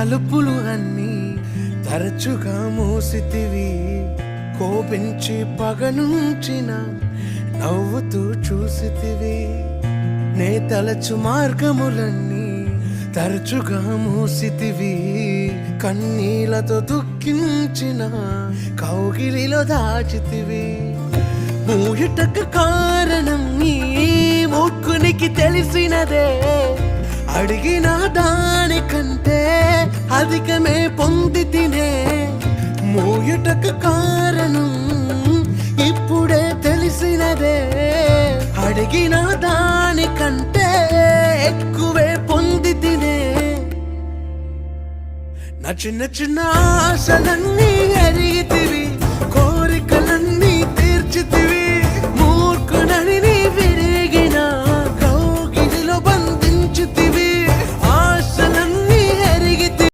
తలుపులు అన్నీ తరచుగా మూసితివి, కోపించి పగనుంచిన నవ్వుతూ చూసితివి. నే తలచు మార్గములన్నీ తరచుగా మూసితివి, కన్నీళ్లతో దుఃఖించిన కౌగిలిలో దాచితివి. మూయుటకు కారణం నీ మూర్ఖునికి తెలిసినదే, అడిగిన దానికంటే అధికమే పొంది తినే. మూయుటకు కారణం ఇప్పుడే తెలిసినదే, అడిగిన దానికంటే ఎక్కువే పొంది తినే. నా చిన్న చిన్న ఆశలన్నీ ఎరిగితే